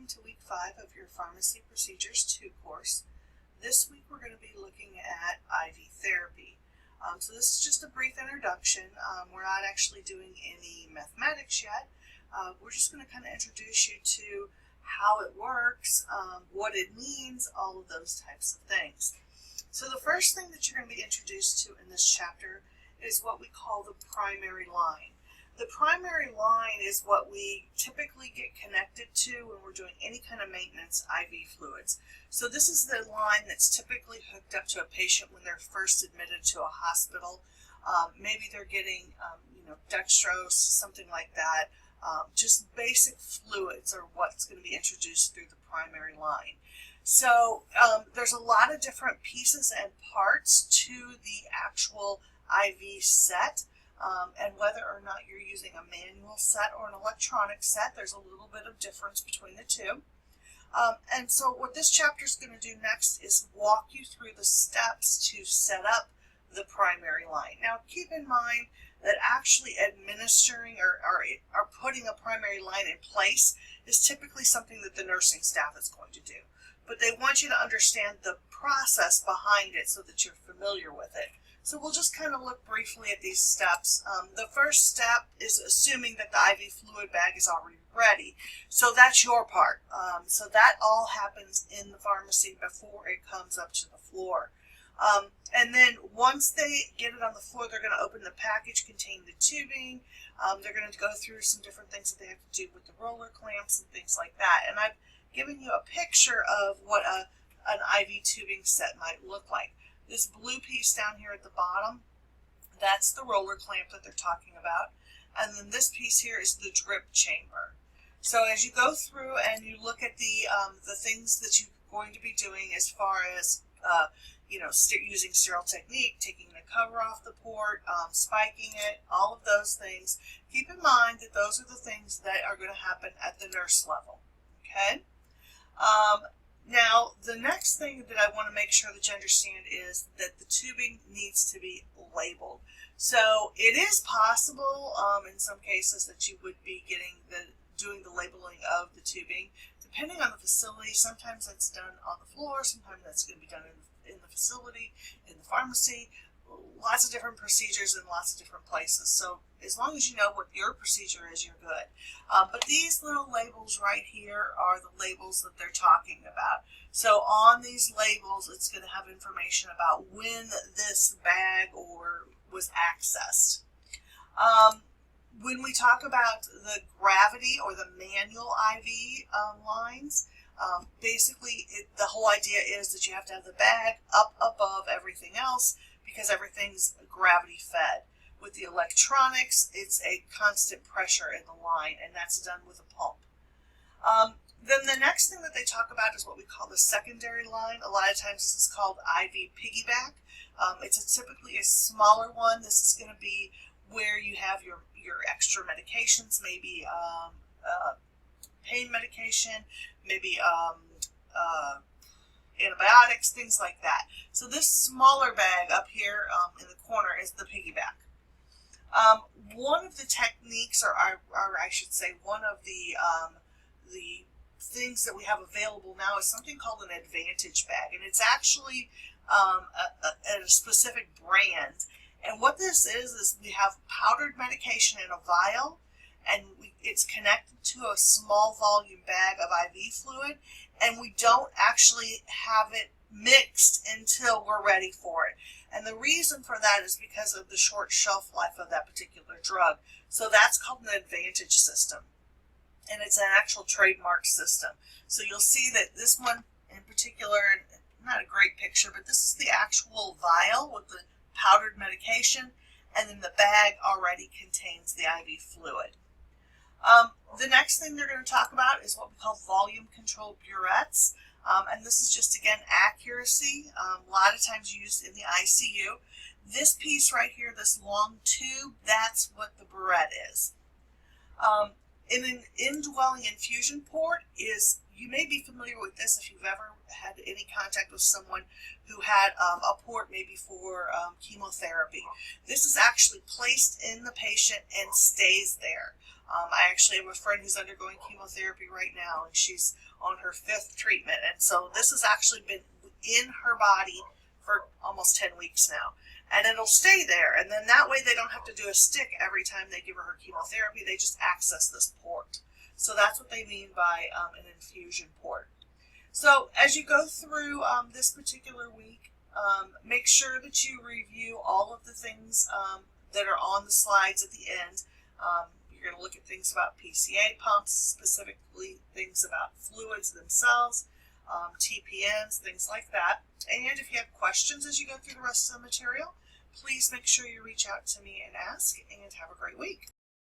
welcome to week 5 of your Pharmacy Procedures 2 course. This week we're going to be looking at IV therapy. So this is just a brief introduction. We're not actually doing any mathematics yet. We're just going to kind of introduce you to how it works, what it means, all of those types of things. So the first thing that you're going to be introduced to in this chapter is what we call the primary line. The primary line is what we typically get connected to when we're doing any kind of maintenance IV fluids. So this is the line that's typically hooked up to a patient when they're first admitted to a hospital. Maybe they're getting, dextrose, something like that. Just basic fluids are what's going to be introduced through the primary line. So there's a lot of different pieces and parts to the actual IV set. And whether or not you're using a manual set or an electronic set, there's a little bit of difference between the two. And so what this chapter is going to do next is walk you through the steps to set up the primary line. Now keep in mind that actually administering or putting a primary line in place is typically something that the nursing staff is going to do. But they want you to understand the process behind it so that you're familiar with it. So we'll just kind of look briefly at these steps. The first step is assuming that the IV fluid bag is already ready. So that's your part. So that all happens in the pharmacy before it comes up to the floor. And then once they get it on the floor, they're going to open the package containing the tubing. They're going to go through some different things that they have to do with the roller clamps and things like that. And I've given you a picture of what an IV tubing set might look like. This blue piece down here at the bottom, that's the roller clamp that they're talking about. And then this piece here is the drip chamber. So as you go through and you look at the things that you're going to be doing as far as, using sterile technique, taking the cover off the port, spiking it, all of those things, keep in mind that those are the things that are going to happen at the nurse level, okay? Now, the next thing that I want to make sure that you understand is that the tubing needs to be labeled. So it is possible in some cases that you would be doing the labeling of the tubing. Depending on the facility, sometimes that's done on the floor, sometimes that's going to be done in the facility, in the pharmacy. Lots of different procedures in lots of different places. So as long as you know what your procedure is, you're good. But these little labels right here are the labels that they're talking about. So on these labels, it's going to have information about when this bag was accessed. When we talk about the gravity or the manual IV lines, basically the whole idea is that you have to have the bag up above everything else, because everything's gravity fed. With the electronics, it's a constant pressure in the line, and that's done with a pump. Then the next thing that they talk about is what we call the secondary line. A lot of times this is called IV piggyback. It's typically a smaller one. This is going to be where you have your extra medications, maybe pain medication, maybe antibiotics, things like that. So this smaller bag up here in the corner is the piggyback. One of the techniques, or I should say, one of the things that we have available now is something called an Advantage bag, and it's actually a specific brand. And what this is we have powdered medication in a vial, and it's connected to a small volume bag of IV fluid, and we don't actually have it mixed until we're ready for it. And the reason for that is because of the short shelf life of that particular drug. So that's called an Advantage system, and it's an actual trademark system. So you'll see that this one in particular, not a great picture, but this is the actual vial with the powdered medication, and then the bag already contains the IV fluid. The next thing they're going to talk about is what we call volume control burettes, and this is just, again, accuracy, a lot of times used in the ICU. This piece right here, this long tube, that's what the burette is. In an indwelling infusion port you may be familiar with this if you've ever had any contact with someone who had a port maybe for chemotherapy. This is actually placed in the patient and stays there. I actually have a friend who's undergoing chemotherapy right now, and she's on her 5th treatment. And so this has actually been in her body for almost 10 weeks now. And it'll stay there. And then that way they don't have to do a stick every time they give her chemotherapy. They just access this port. So that's what they mean by an infusion port. So as you go through this particular week, make sure that you review all of the things that are on the slides at the end. You're going to look at things about PCA pumps, specifically things about fluids themselves, TPNs, things like that. And if you have questions as you go through the rest of the material, please make sure you reach out to me and ask, and have a great week.